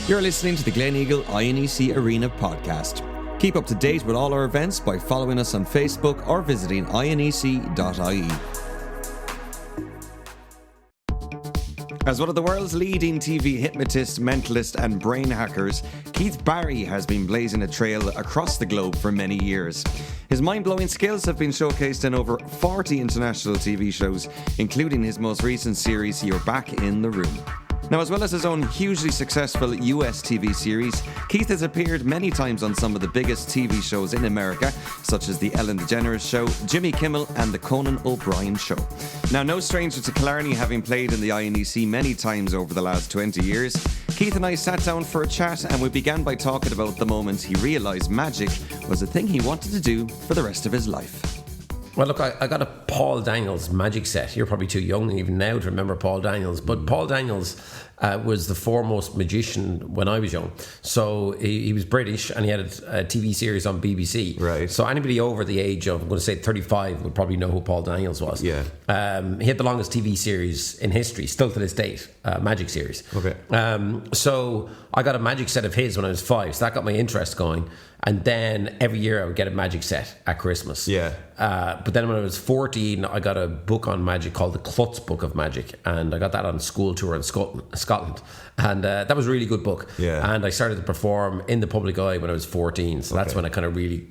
You're listening to the Glen Eagle INEC Arena podcast. Keep up to date with all our events by following us on Facebook or visiting inec.ie. As one of the world's leading TV hypnotists, mentalists and brain hackers, Keith Barry has been blazing a trail across the globe for many years. His mind-blowing skills have been showcased in over 40 international TV shows, including his most recent series, You're Back in the Room. Now, as well as his own hugely successful US TV series, Keith has appeared many times on some of the biggest TV shows in America, such as The Ellen DeGeneres Show, Jimmy Kimmel and The Conan O'Brien Show. Now, no stranger to Killarney, having played in the INEC many times over the last 20 years, Keith and I sat down for a chat and we began by talking about the moment he realised magic was a thing he wanted to do for the rest of his life. Well, look, I got a Paul Daniels magic set. You're probably too young even now to remember Paul Daniels, but Paul Daniels was the foremost magician when I was young. So he was British and he had a TV series on BBC. Right. So anybody over the age of, I'm going to say 35, would probably know who Paul Daniels was. Yeah. He had the longest TV series in history, still to this date, magic series. Okay. So I got a magic set of his when I was 5, so that got my interest going. And then every year I would get a magic set at Christmas. Yeah. But then when I was 14, I got a book on magic called the Klutz Book of Magic. And I got that on a school tour in Scotland. And that was a really good book. Yeah. And I started to perform in the public eye when I was 14. So that's when I kind of really,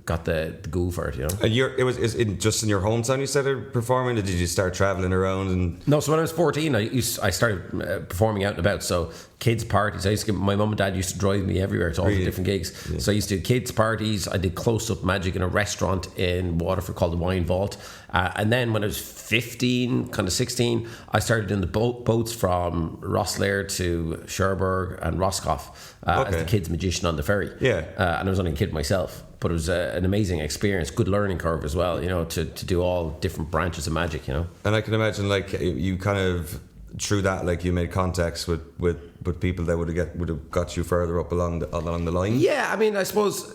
got the go for it, you know. And just in your hometown you started performing, or did you start travelling around? And No, so when I was 14, I started performing out and about. So kids' parties. My mum and dad used to drive me everywhere to all the different gigs. Yeah. So I used to do kids' parties. I did close-up magic in a restaurant in Waterford called the Wine Vault. And then when I was 15, kind of 16, I started doing the boats from Rosslare to Cherbourg and Roscoff as the kids' magician on the ferry. Yeah. And I was only a kid myself. But it was an amazing experience, good learning curve as well, you know, to do all different branches of magic, you know. And I can imagine, like, you kind of, through that, like, you made contacts with people that would have got you further up along the line. Yeah, I mean, I suppose.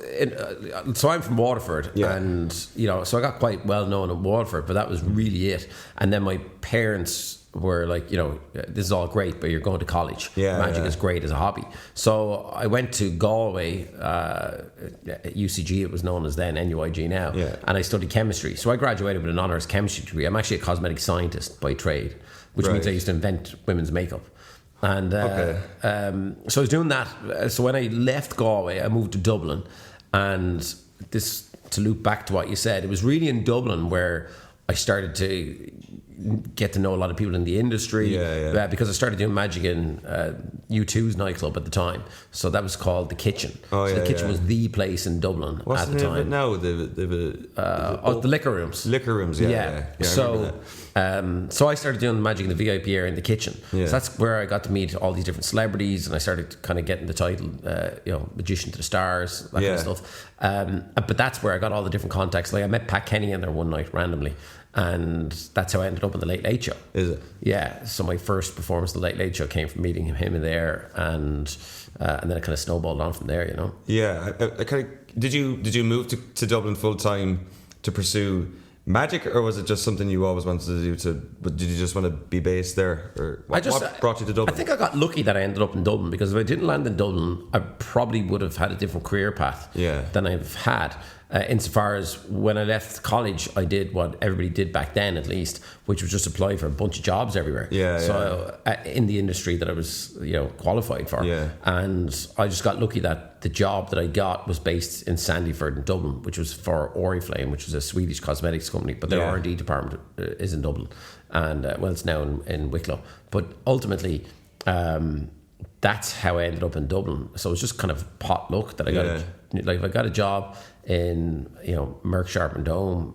So I'm from Waterford, and so I got quite well known in Waterford, but that was really it. And then my parents were like, this is all great, but you're going to college. Magic is great as a hobby. So I went to Galway, UCG, it was known as then, NUIG now, and I studied chemistry. So I graduated with an honours chemistry degree. I'm actually a cosmetic scientist by trade, which means I used to invent women's makeup. And so I was doing that. So when I left Galway, I moved to Dublin. And this, to loop back to what you said, it was really in Dublin where I started to get to know a lot of people in the industry. Because I started doing magic in U2's nightclub at the time. So that was called The Kitchen. The Kitchen was the place in Dublin at the time. Now? The liquor rooms. Liquor rooms, yeah. So I started doing magic in the VIP area in The Kitchen. So that's where I got to meet all these different celebrities, and I started kind of getting the title, magician to the stars, that kind of stuff. But that's where I got all the different contacts. Like I met Pat Kenny in there one night randomly, and that's how I ended up in the Late Late Show. Is it? Yeah. So my first performance in the Late Late Show came from meeting him in there, and then it kind of snowballed on from there, you know. Yeah. Did you move to Dublin full time to pursue magic, or was it just something you always wanted to do? But did you just want to be based there, or what brought you to Dublin? I think I got lucky that I ended up in Dublin, because if I didn't land in Dublin, I probably would have had a different career path than I've had. Insofar as when I left college, I did what everybody did back then, at least, which was just apply for a bunch of jobs everywhere. In the industry that I was, qualified for. And I just got lucky that the job that I got was based in Sandyford in Dublin, which was for Oriflame, which was a Swedish cosmetics company, but their R&D department is in Dublin, and it's now in Wicklow. But ultimately, that's how I ended up in Dublin. So it was just kind of pot luck that I got a job in Merck Sharp and Dome.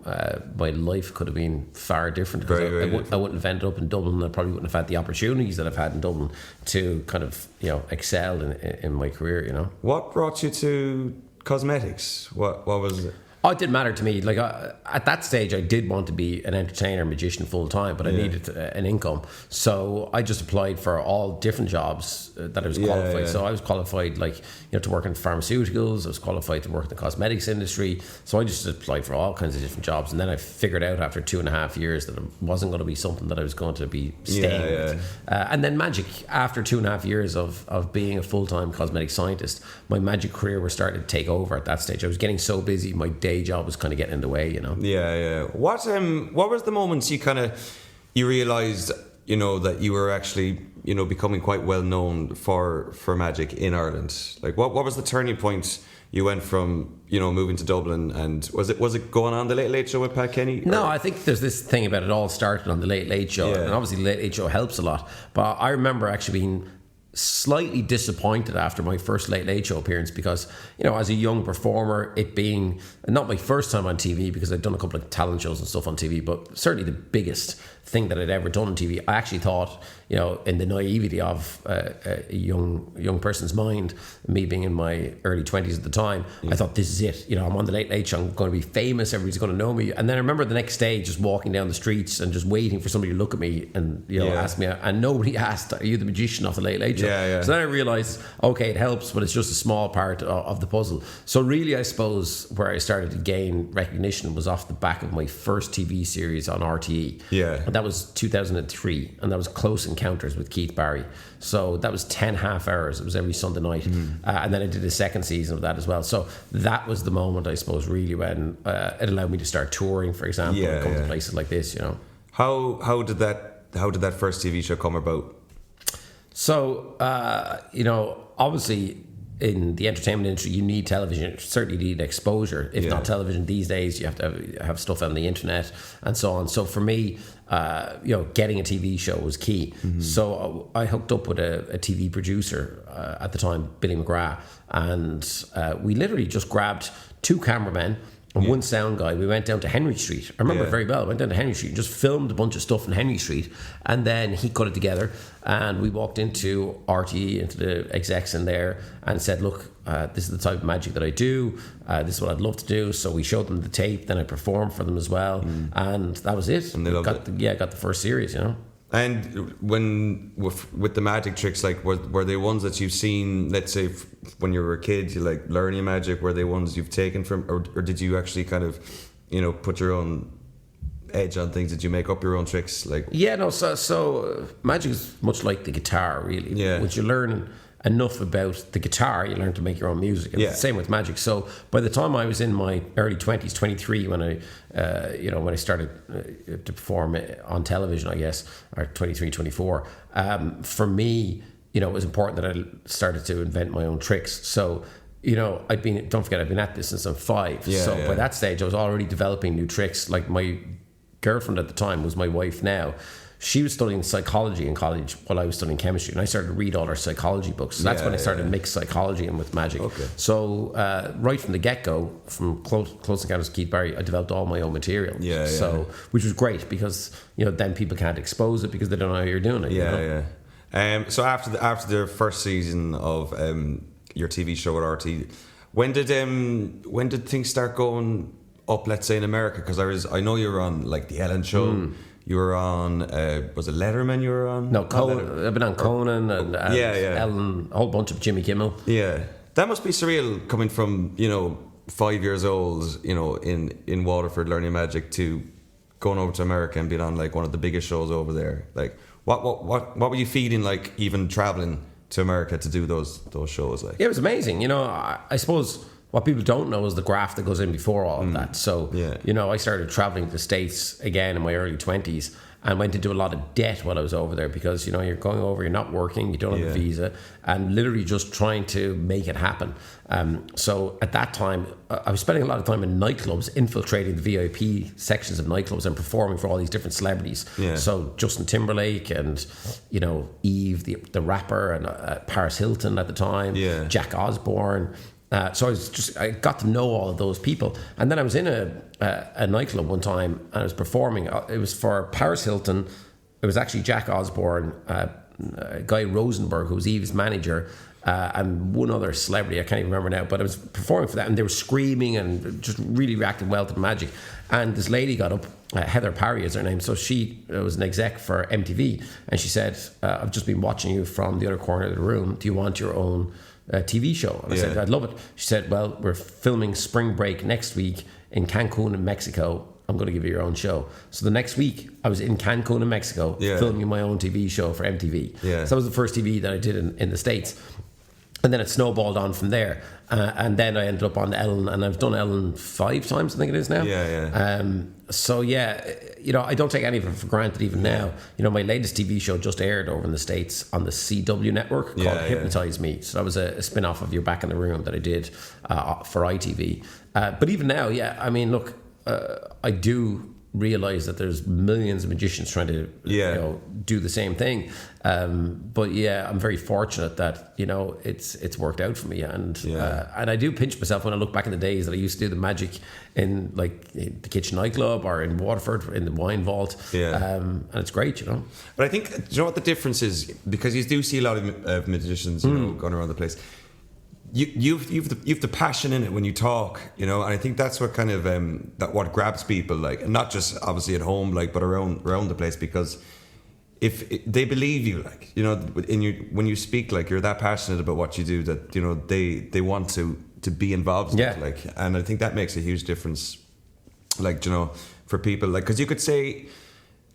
My life could have been far different, because I wouldn't have ended up in Dublin. I probably wouldn't have had the opportunities that I've had in Dublin to kind of excel in my career. What brought you to cosmetics? What was it? Oh, it didn't matter to me. Like at that stage, I did want to be an entertainer, magician full time, but I needed an income. So I just applied for all different jobs that I was qualified. So I was qualified, like, to work in pharmaceuticals. I was qualified to work in the cosmetics industry. So I just applied for all kinds of different jobs. And then I figured out after 2.5 years that it wasn't going to be something that I was going to be staying with. And then magic, after 2.5 years of being a full-time cosmetic scientist, my magic career was starting to take over at that stage. I was getting so busy, my day job was kind of getting in the way, What was the moments you realized that you were actually becoming quite well known for magic in Ireland? Like what was the turning point? You went from moving to Dublin, and was it going on the Late Late Show with Pat Kenny? No, I think there's this thing about it all started on the Late Late Show, and obviously the Late Late Show helps a lot, but I remember actually being slightly disappointed after my first Late Late Show appearance because, as a young performer, it being not my first time on TV, because I'd done a couple of talent shows and stuff on TV, but certainly the biggest thing that I'd ever done on TV. I actually thought, in the naivety of a young person's mind, me being in my early 20s at the time, I thought, this is it. I'm on the Late Late Show, I'm going to be famous, everybody's going to know me. And then I remember the next day just walking down the streets and just waiting for somebody to look at me and ask me, and nobody asked, are you the magician of the Late Late Show? So then I realised, okay, it helps, but it's just a small part of the puzzle. So really, I suppose where I started to gain recognition was off the back of my first TV series on RTE. And that was 2003, and that was Close Encounters with Keith Barry. So that was 10 half hours. It was every Sunday night. And then I did a second season of that as well. So that was the moment, I suppose, really when it allowed me to start touring, for example, and come to places like this, How did that first TV show come about? So, obviously in the entertainment industry, you need television. You certainly need exposure. If not television these days, you have to have stuff on the internet and so on. So for me, getting a TV show was key. So I hooked up with a TV producer at the time, Billy McGrath, and we literally just grabbed 2 cameramen and one sound guy. We went down to Henry Street. I remember it very well. I went down to Henry Street and just filmed a bunch of stuff in Henry Street, and then he cut it together, and we walked into RTE, into the execs in there, and said, look, this is the type of magic that I do, this is what I'd love to do. So we showed them the tape, then I performed for them as well, and that was it. And they loved it. Got the first series, And when with the magic tricks, like were they ones that you've seen, let's say when you were a kid, you like learning magic, were they ones you've taken from, or did you actually kind of, put your own edge on things? Did you make up your own tricks? So magic is much like the guitar, really. Once you learn enough about the guitar, you learn to make your own music. And it's the same with magic. So by the time I was in my early 20s, 23, when I started to perform on television, I guess, or 23, 24, for me, it was important that I started to invent my own tricks. So, I've been at this since I'm 5. By that stage, I was already developing new tricks. Like my girlfriend at the time was my wife now. She was studying psychology in college while I was studying chemistry, and I started to read all her psychology books. So that's when I started to mix psychology in with magic. So right from the get-go, from Close Encounters of Keith Barry, I developed all my own material. Which was great because then people can't expose it because they don't know how you're doing it. So after the first season of your TV show at RT, when did things start going up? Let's say in America, because I know you were on like the Ellen Show. You were on, was it Letterman you were on? No, Conan. I've been on Conan and Ellen, a whole bunch of Jimmy Kimmel. Yeah. That must be surreal coming from, 5 years old, in Waterford learning magic, to going over to America and being on like one of the biggest shows over there. Like, what were you feeling like even traveling to America to do those shows? Like, it was amazing. I suppose what people don't know is the graft that goes in before all of that. So, I started traveling to the States again in my early 20s and went into a lot of debt while I was over there because, you're going over, you're not working, you don't have a visa, and literally just trying to make it happen. So at that time, I was spending a lot of time in nightclubs, infiltrating the VIP sections of nightclubs and performing for all these different celebrities. So Justin Timberlake and, Eve, the rapper, and Paris Hilton at the time, Jack Osborne. So I got to know all of those people, and then I was in a nightclub one time and I was performing. It was for Paris Hilton. It was actually Jack Osborne, Guy Rosenberg, who was Eve's manager, and one other celebrity, I can't even remember now, but I was performing for that, and they were screaming and just really reacted well to the magic. And this lady got up, Heather Parry is her name, so she was an exec for MTV, and she said, I've just been watching you from the other corner of the room. Do you want your own TV show? And I said, I'd love it. She said, well, we're filming Spring Break next week in Cancun in Mexico. I'm going to give you your own show. So the next week, I was in Cancun in Mexico filming my own TV show for MTV. So that was the first TV that I did in the States. And then it snowballed on from there. And then I ended up on Ellen, and I've done Ellen 5 times, I think it is now. So I don't take any of it for granted even now. My latest TV show just aired over in the States on the CW network called Hypnotize Me. So that was a spin-off of You're Back in the Room that I did for ITV. But even now, I mean, look, I do realize that there's millions of magicians trying to do the same thing, but I'm very fortunate that it's worked out for me, and I do pinch myself when I look back in the days that I used to do the magic in like the Kitchen nightclub or in Waterford in the wine vault, and it's great. But I think, do you know what the difference is? Because you do see a lot of magicians going around the place. You've the passion in it when you talk, and I think that's what kind of that what grabs people, like, and not just obviously at home, like, but around the place, because if they believe you, like, when you speak, like, you're that passionate about what you do that they want to be involved in it, like, and I think that makes a huge difference, like, for people, like, because you could say,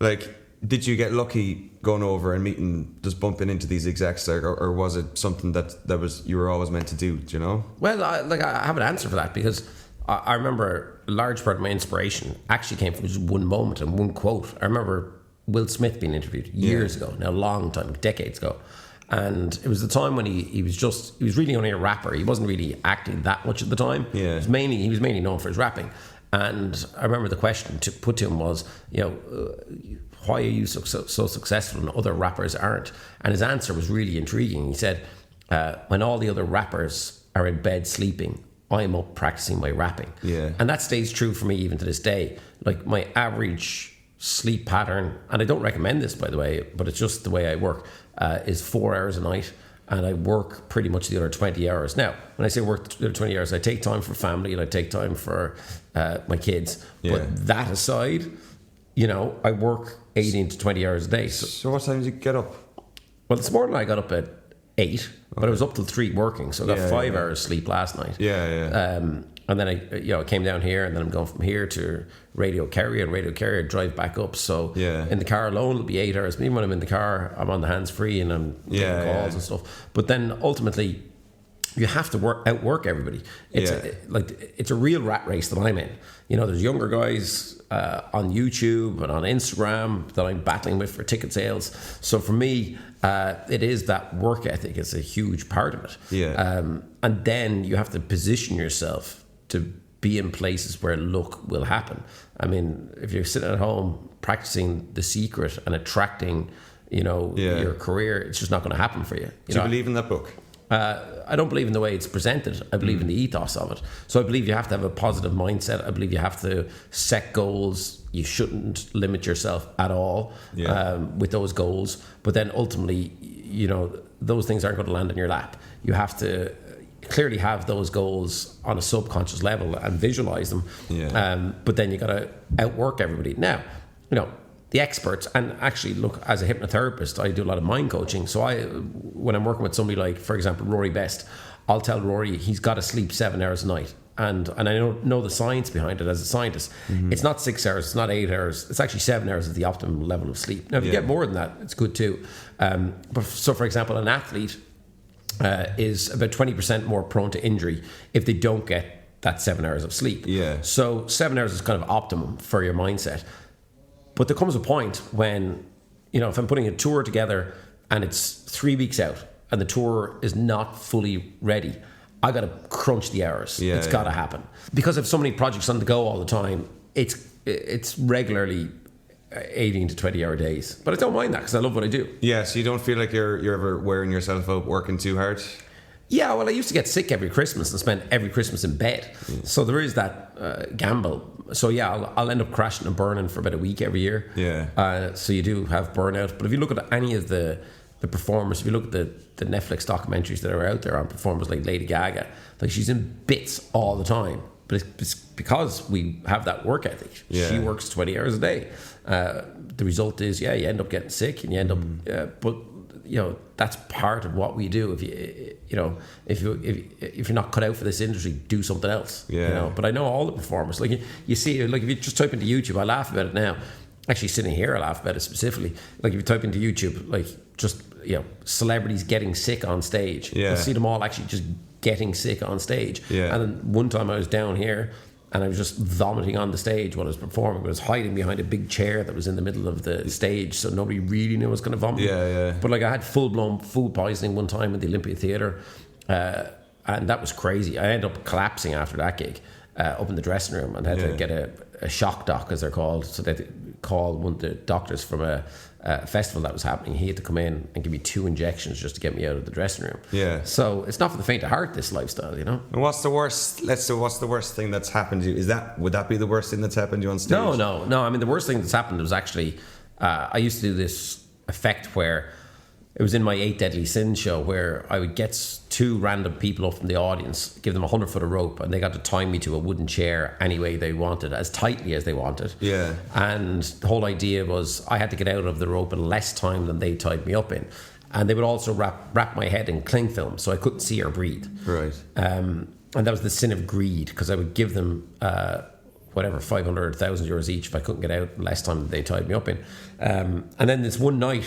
like, did you get lucky going over and bumping into these execs, or was it something that was you were always meant to do? Do you know? Well, I have an answer for that, because I remember a large part of my inspiration actually came from just one moment and one quote. I remember Will Smith being interviewed years ago, now a long time, decades ago, and it was the time when he was really only a rapper. He wasn't really acting that much at the time. He was mainly known for his rapping. And I remember the question to put to him was, why are you so successful and other rappers aren't? And his answer was really intriguing. He said, when all the other rappers are in bed sleeping, I'm up practicing my rapping. And that stays true for me even to this day. Like, my average sleep pattern, and I don't recommend this, by the way, but it's just the way I work, is 4 hours a night. And I work pretty much the other 20 hours. Now, when I say work the other 20 hours, I take time for family and I take time for my kids. But that aside, I work 18 to 20 hours a day. So what time did you get up? Well, this morning I got up at 8, but I was up till 3 working. So I got 5 hours sleep last night. And then I came down here, and then I'm going from here to Radio Kerry, and Radio Kerry drive back up. So in the car alone, it'll be 8 hours. Even when I'm in the car, I'm on the hands free and I'm getting calls and stuff. But then ultimately, you have to outwork everybody. It's a real rat race that I'm in. There's younger guys on YouTube and on Instagram that I'm battling with for ticket sales. So for me, it is that work ethic. It's a huge part of it. And then you have to position yourself to be in places where luck will happen. I mean, if you're sitting at home practicing The Secret and attracting, your career, it's just not going to happen for you. Do you believe in that book? I don't believe in the way it's presented. I believe in the ethos of it. So I believe you have to have a positive mindset. I believe you have to set goals. You shouldn't limit yourself at all with those goals. But then ultimately, those things aren't going to land in your lap. You have to clearly have those goals on a subconscious level and visualize them. But then you got to outwork everybody. Now, the experts, and actually, look, as a hypnotherapist, I do a lot of mind coaching. So when I'm working with somebody like, for example, Rory Best, I'll tell Rory he's got to sleep 7 hours a night. And I know the science behind it as a scientist. It's not 6 hours, it's not 8 hours. It's actually 7 hours is the optimum level of sleep. Now, if you get more than that, it's good too. But so, for example, an athlete is about 20% more prone to injury if they don't get that 7 hours of sleep. So 7 hours is kind of optimum for your mindset. But there comes a point when, if I'm putting a tour together and it's 3 weeks out and the tour is not fully ready, I got to crunch the hours. It's got to happen. Because I have so many projects on the go all the time, it's regularly 18 to 20 hour days. But I don't mind that because I love what I do. Yeah, so you don't feel like you're ever wearing yourself out working too hard? Yeah, well, I used to get sick every Christmas and spend every Christmas in bed. So there is that gamble. So yeah, I'll end up crashing and burning for about a week every year. So you do have burnout. But if you look at any of the the performers. If you look at the Netflix documentaries that are out there on performers like Lady Gaga, like she's in bits all the time. But it's because we have that work ethic. Yeah. She works 20 hours a day. The result is, you end up getting sick, and you end up. But that's part of what we do. If you're not cut out for this industry, do something else. Yeah. But I know all the performers. Like you see, like if you just type into YouTube, I laugh about it now. Actually, sitting here, I laugh about it specifically. Like if you type into YouTube, like just celebrities getting sick on stage. Yeah. You'll see them all actually just getting sick on stage. Yeah. And then one time I was down here and I was just vomiting on the stage while I was performing. I was hiding behind a big chair that was in the middle of the stage, so nobody really knew I was going to vomit. Yeah. But like I had full-blown food poisoning one time in the Olympia Theatre, and that was crazy. I ended up collapsing after that gig up in the dressing room, and had to get a shock doc, as they're called. So they call one of the doctors from a festival that was happening. He had to come in and give me 2 injections just to get me out of the dressing room. Yeah. So it's not for the faint of heart, this lifestyle, And what's the worst? What's the worst thing that's happened to you? Would that be the worst thing that's happened to you on stage? No. I mean, the worst thing that's happened was actually I used to do this effect where it was in my 8 Deadly Sins show, where I would get 2 random people up from the audience, give them 100 foot of rope, and they got to tie me to a wooden chair any way they wanted, as tightly as they wanted. Yeah. And the whole idea was I had to get out of the rope in less time than they tied me up in. And they would also wrap my head in cling film, so I couldn't see or breathe. Right. And that was the sin of greed, because I would give them 500 or 1,000 euros each if I couldn't get out in less time than they tied me up in. And then this one night,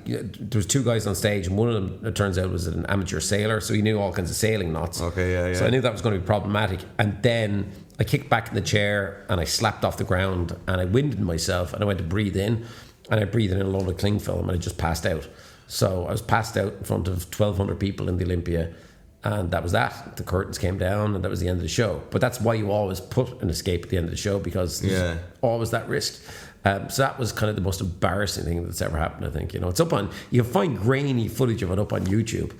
there was 2 guys on stage, and one of them, it turns out, was an amateur sailor, so he knew all kinds of sailing knots. Okay, yeah. So I knew that was going to be problematic. And then I kicked back in the chair and I slapped off the ground and I winded myself, and I went to breathe in, and I breathed in a load of cling film, and I just passed out. So I was passed out in front of 1,200 people in the Olympia, and that was that. The curtains came down, and that was the end of the show. But that's why you always put an escape at the end of the show, because there's always that risk. So that was kind of the most embarrassing thing that's ever happened, I think. It's up on, you can find grainy footage of it up on YouTube.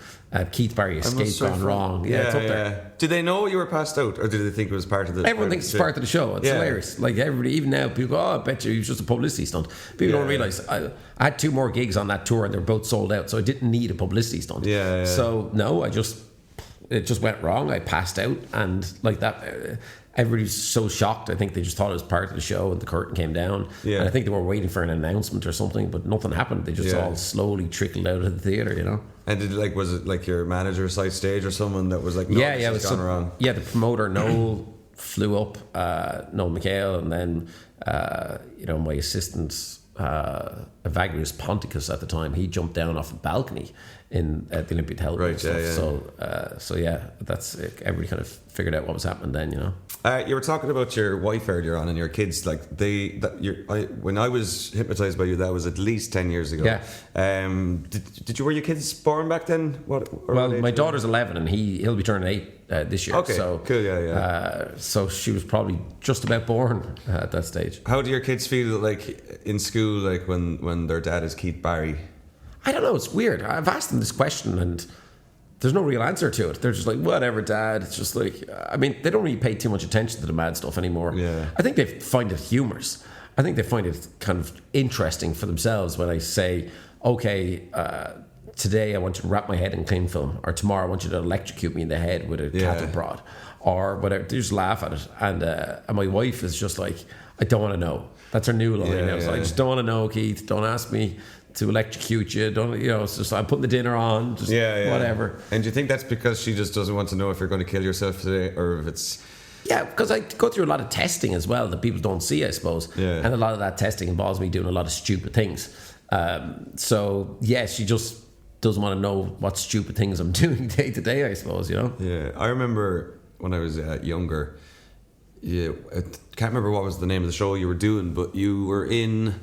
Keith Barry escape gone wrong. Yeah, it's up there. Did they know you were passed out, or did they think it was part of the... Everyone thinks it's part of the show. It's hilarious. Like everybody, even now, people go, I bet you it was just a publicity stunt. People don't realise I had 2 more gigs on that tour, and they were both sold out, so I didn't need a publicity stunt. So no, it just went wrong. I passed out, and like that... everybody was so shocked. I think they just thought it was part of the show, and the curtain came down. Yeah. And I think they were waiting for an announcement or something, but nothing happened. They just all slowly trickled out of the theatre, And was it like your manager side stage or someone that was like, no, it was gone wrong? Yeah, the promoter Noel flew up, Noel McHale, and then my assistant Evagrius Ponticus at the time, he jumped down off a balcony in the Olympia Hotel. Right, So that's it. Everybody kind of figured out what was happening then, You were talking about your wife earlier on and your kids. Like when I was hypnotized by you, that was at least 10 years ago. Yeah. Were your kids born back then? Well, my daughter's 11 and he'll be turning 8 this year. Okay, so cool. Yeah. So she was probably just about born at that stage. How do your kids feel like in school, like when their dad is Keith Barry? I don't know. It's weird. I've asked them this question and there's no real answer to it. They're just like, whatever, Dad. It's just like, they don't really pay too much attention to the mad stuff anymore. Yeah. I think they find it humorous. I think they find it kind of interesting for themselves when I say, okay, today I want you to wrap my head in cling film, or tomorrow I want you to electrocute me in the head with a cattle prod, or whatever. They just laugh at it. And my wife is just like, I don't want to know. That's her new line now. So I just don't want to know, Keith. Don't ask me to electrocute you. Don't, it's just, I'm putting the dinner on, just whatever. And do you think that's because she just doesn't want to know if you're going to kill yourself today, or if it's... Yeah, because I go through a lot of testing as well that people don't see, I suppose. Yeah. And a lot of that testing involves me doing a lot of stupid things. So, she just doesn't want to know what stupid things I'm doing day to day, I suppose, Yeah, I remember when I was younger, I can't remember what was the name of the show you were doing, but you were in...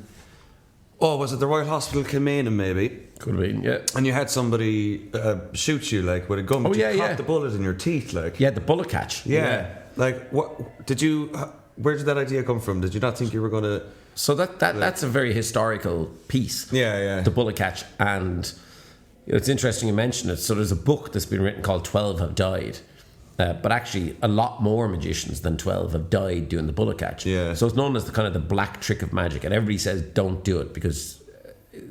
Oh, was it the Royal Hospital Kilmainham, maybe? Could have been, yeah. And you had somebody shoot you, like, with a gun. Oh, you caught the bullet in your teeth, like. Yeah, the bullet catch. Yeah. Like, what did you... Where did that idea come from? Did you not think you were going to... So that's a very historical piece. Yeah. The bullet catch. And it's interesting you mention it. So there's a book that's been written called 12 Have Died. But actually, a lot more magicians than 12 have died doing the bullet catch. Yeah. So it's known as the kind of the black trick of magic, and everybody says don't do it because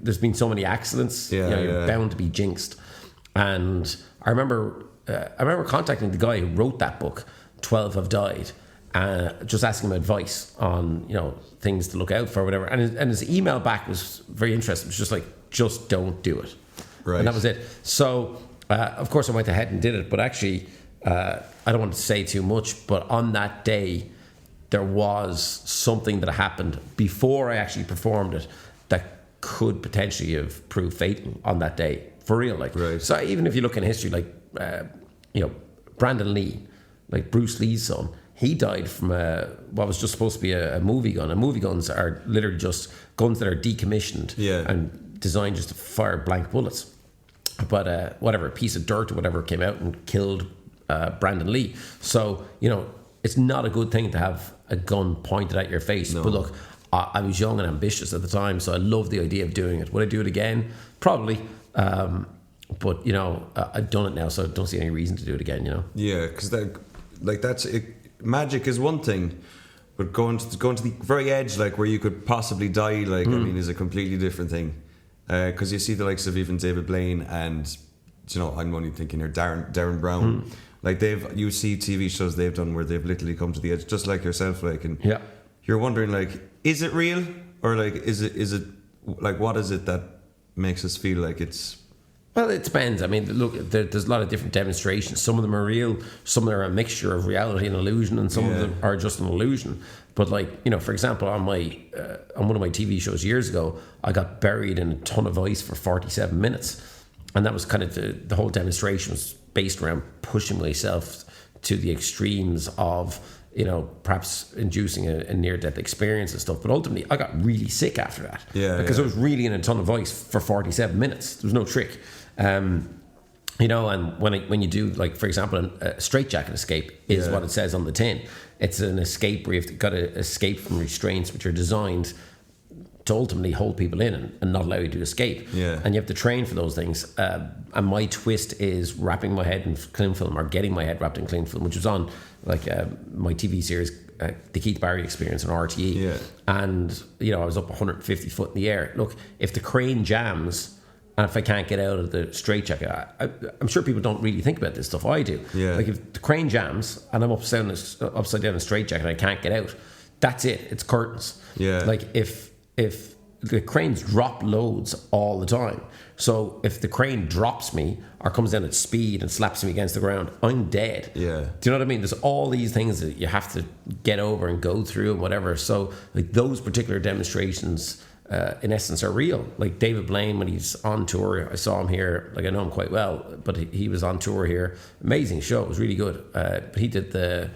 there's been so many accidents. Yeah, you're bound to be jinxed. And I remember contacting the guy who wrote that book, 12 Have Died, just asking him advice on, things to look out for, whatever. And his email back was very interesting. It was just like, just don't do it. Right. And that was it. So, of course, I went ahead and did it. But actually, I don't want to say too much, but on that day, there was something that happened before I actually performed it that could potentially have proved fatal on that day. For real, like. Right. So even if you look in history, like, Brandon Lee, like Bruce Lee's son, he died from what was just supposed to be a movie gun. And movie guns are literally just guns that are decommissioned and designed just to fire blank bullets. But whatever, a piece of dirt or whatever came out and killed Brandon Lee. So, it's not a good thing to have a gun pointed at your face. No. But look, I was young and ambitious at the time, so I loved the idea of doing it. Would I do it again? Probably. But, I've done it now, so I don't see any reason to do it again, Yeah, because that's it. Magic is one thing, but going to the very edge, like where you could possibly die, like I mean, is a completely different thing. Because you see the likes of even David Blaine and, I'm only thinking here, Darren Brown. Like you see TV shows they've done where they've literally come to the edge, just like yourself, like, and you're wondering, like, is it real, or like is it like, what is it that makes us feel like it's? Well, it depends. I mean, look, there's a lot of different demonstrations. Some of them are real, some of them are a mixture of reality and illusion, and some of them are just an illusion. But like, for example, on one of my TV shows years ago, I got buried in a ton of ice for 47 minutes. And that was kind of the whole demonstration was based around pushing myself to the extremes of, perhaps inducing a near-death experience and stuff. But ultimately, I got really sick after that. Because I was really in a ton of ice for 47 minutes. There was no trick. And when you do, like, for example, a straitjacket escape is what it says on the tin. It's an escape where you've got to escape from restraints which are designed to ultimately hold people in and not allow you to escape. And you have to train for those things. And my twist is wrapping my head in cling film, or getting my head wrapped in cling film, which was on like my TV series, the Keith Barry Experience on RTE. And, I was up 150 foot in the air. Look, if the crane jams, and if I can't get out of the straitjacket, I'm sure people don't really think about this stuff. I do. Like if the crane jams and I'm upside down in a straitjacket and I can't get out, that's it. It's curtains. Like if the cranes drop loads all the time, so if the crane drops me or comes down at speed and slaps me against the ground, I'm dead. Do you know what I mean? There's all these things that you have to get over and go through and whatever. So like those particular demonstrations, in essence, are real. Like David Blaine, when he's on tour, I saw him here. Like I know him quite well, but he was on tour here. Amazing show. It was really good. But he did the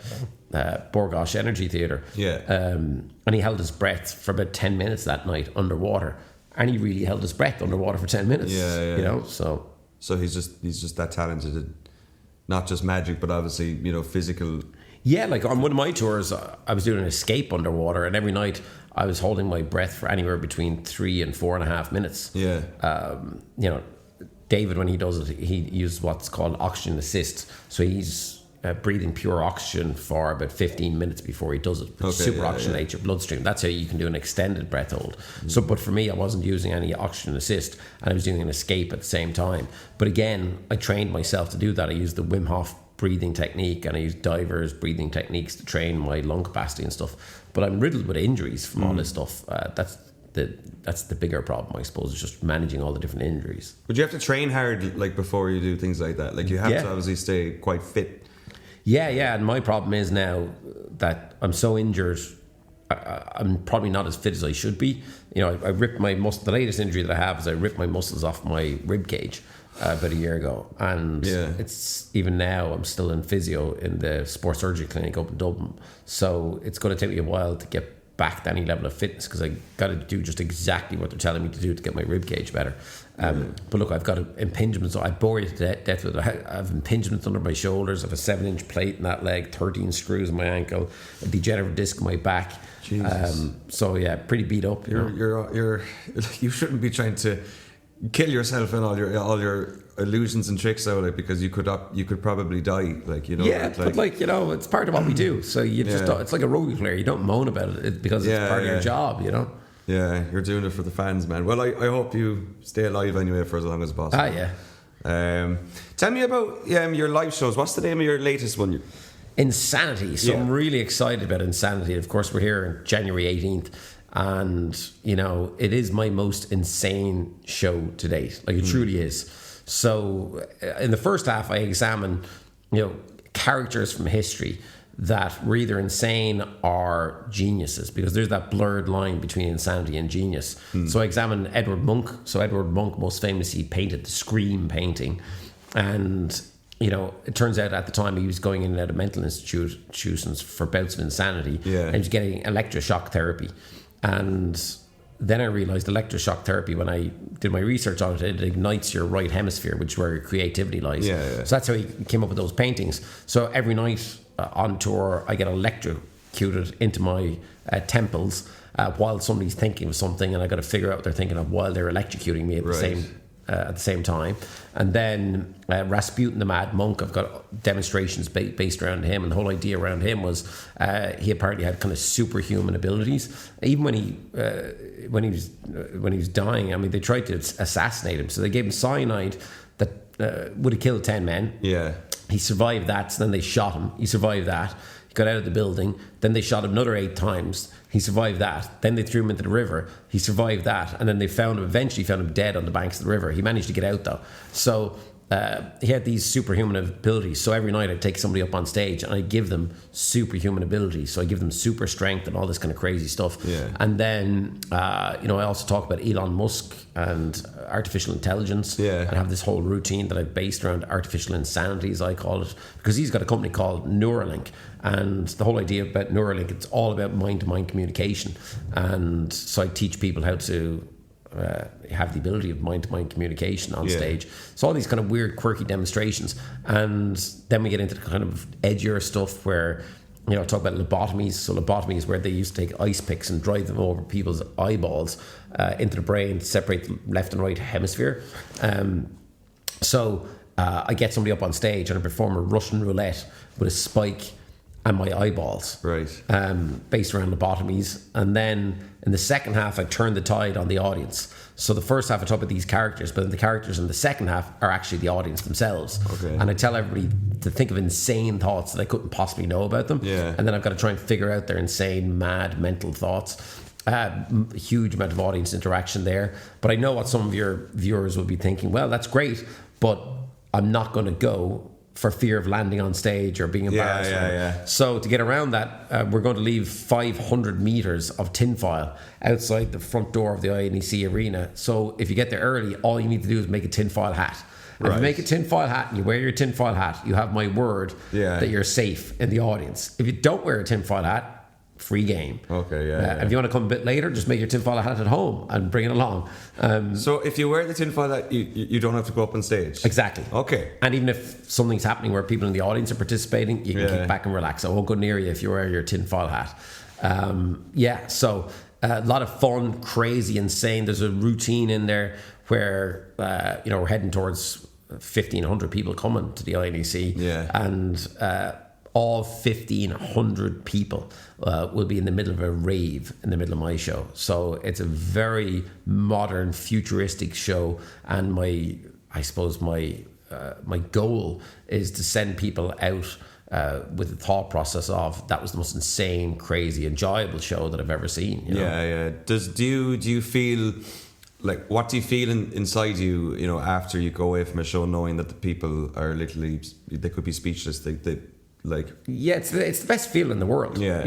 Borgosh Energy Theatre. And he held his breath for about 10 minutes that night underwater. And he really held his breath underwater for 10 minutes. So he's just that talented. Not just magic, but obviously, physical. Yeah, like on one of my tours, I was doing an escape underwater, and every night I was holding my breath for anywhere between 3 and 4.5 minutes. David, when he does it, he uses what's called oxygen assist. So he's breathing pure oxygen for about 15 minutes before he does it. Super oxygenate your bloodstream. That's how you can do an extended breath hold. So, but for me, I wasn't using any oxygen assist, and I was doing an escape at the same time. But again, I trained myself to do that. I used the Wim Hof breathing technique, and I use divers breathing techniques to train my lung capacity and stuff. But I'm riddled with injuries from all this stuff. That's the bigger problem, I suppose, is just managing all the different injuries. But you have to train hard, like, before you do things like that. Like, you have to obviously stay quite fit. Yeah, and my problem is now that I'm so injured, I'm probably not as fit as I should be. I ripped my muscle. The latest injury that I have is I ripped my muscles off my rib cage about a year ago, and it's even now I'm still in physio in the sports surgery clinic up in Dublin. So it's going to take me a while to get back to any level of fitness, because I got to do just exactly what they're telling me to do to get my rib cage better. But look, I've got impingements. I bore you to death with it. I have impingements under my shoulders. I have a 7-inch plate in that leg, 13 screws in my ankle, a degenerative disc in my back. So yeah, pretty beat up. You shouldn't be trying to kill yourself and all your illusions and tricks out, like, because you could probably die, like, but it's part of what we do. So you just it's like a rugby player. You don't moan about it because it's part of your job, Yeah, you're doing it for the fans, man. Well, I hope you stay alive anyway for as long as possible. Tell me about your live shows. What's the name of your latest one? Insanity. So I'm really excited about Insanity. Of course, we're here on January 18th. And, it is my most insane show to date. Like, it truly is. So, in the first half, I examine, characters from history that were either insane or geniuses, because there's that blurred line between insanity and genius. So I examine Edward Munch. So Edward Munch, most famously, painted the Scream painting. And, it turns out at the time he was going in and out of mental institutions for bouts of insanity. Yeah. And he was getting electroshock therapy. And then I realised electroshock therapy, when I did my research on it ignites your right hemisphere, which is where your creativity lies. Yeah. So that's how he came up with those paintings. So every night on tour, I get electrocuted into my temples while somebody's thinking of something, and I got to figure out what they're thinking of while they're electrocuting me at the same time. And then Rasputin the Mad Monk, I've got demonstrations based around him, and the whole idea around him was he apparently had kind of superhuman abilities. Even when he was dying, I mean, they tried to assassinate him, so they gave him cyanide that would have killed 10 men. Yeah. He survived that, so then they shot him. He survived that. He got out of the building. Then they shot him another 8 times. He survived that. Then they threw him into the river. He survived that. And then they eventually found him dead on the banks of the river. He managed to get out, though. So he had these superhuman abilities. So every night I'd take somebody up on stage and I'd give them superhuman abilities. So I give them super strength and all this kind of crazy stuff. Yeah. And then, I also talk about Elon Musk and artificial intelligence. Yeah. And have this whole routine that I've based around artificial insanity, as I call it, because he's got a company called Neuralink. And the whole idea about Neuralink, it's all about mind-to-mind communication. And so I teach people how to have the ability of mind-to-mind communication on stage. So all these kind of weird, quirky demonstrations. And then we get into the kind of edgier stuff where, talk about lobotomies. So lobotomy is where they used to take ice picks and drive them over people's eyeballs into the brain to separate the left and right hemisphere. So I get somebody up on stage and I perform a Russian roulette with a spike and my eyeballs, right? Based around lobotomies. And then in the second half, I turn the tide on the audience. So the first half I talk about these characters, but the characters in the second half are actually the audience themselves. Okay. And I tell everybody to think of insane thoughts that I couldn't possibly know about them. Yeah. And then I've got to try and figure out their insane, mad, mental thoughts. Huge amount of audience interaction there. But I know what some of your viewers will be thinking, well, that's great, but I'm not going to go for fear of landing on stage or being embarrassed. Yeah. So to get around that, we're going to leave 500 meters of tinfoil outside the front door of the INEC arena. So if you get there early, all you need to do is make a tinfoil hat. And if you make a tinfoil hat and you wear your tinfoil hat, you have my word that you're safe in the audience. If you don't wear a tinfoil hat, free game. Okay, If you want to come a bit later, just make your tinfoil hat at home and bring it along. So if you wear the tinfoil hat, you don't have to go up on stage? Exactly. Okay. And even if something's happening where people in the audience are participating, you can kick back and relax. I won't go near you if you wear your tinfoil hat. So a lot of fun, crazy, insane. There's a routine in there where we're heading towards 1,500 people coming to the INEC. Yeah. And all 1,500 people will be in the middle of a rave in the middle of my show. So it's a very modern, futuristic show. And my goal is to send people out with the thought process of that was the most insane, crazy, enjoyable show that I've ever seen. Yeah. Do you feel like, what do you feel inside you? After you go away from a show, knowing that the people are literally, they could be speechless. It's the best feeling in the world. Yeah.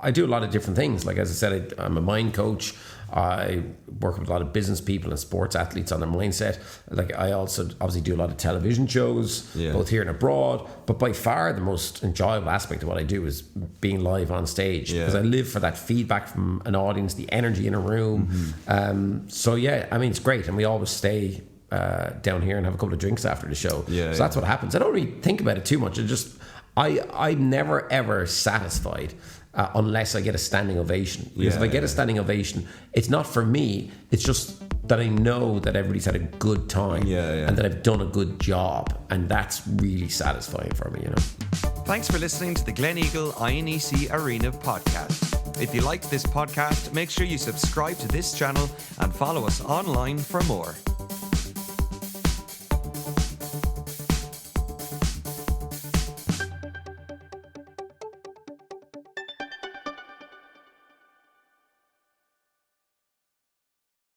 I do a lot of different things. Like, as I said, I'm a mind coach. I work with a lot of business people and sports athletes on their mindset. Like, I also obviously do a lot of television shows, both here and abroad. But by far the most enjoyable aspect of what I do is being live on stage, because I live for that feedback from an audience, the energy in a room. Mm-hmm. It's great, and we always stay down here and have a couple of drinks after the show. So that's what happens. I don't really think about it too much. I'm never ever satisfied unless I get a standing ovation. Because if I get a standing ovation, it's not for me. It's just that I know that everybody's had a good time and that I've done a good job, and that's really satisfying for me. Thanks for listening to the Glen Eagle INEC Arena podcast. If you liked this podcast, make sure you subscribe to this channel and follow us online for more.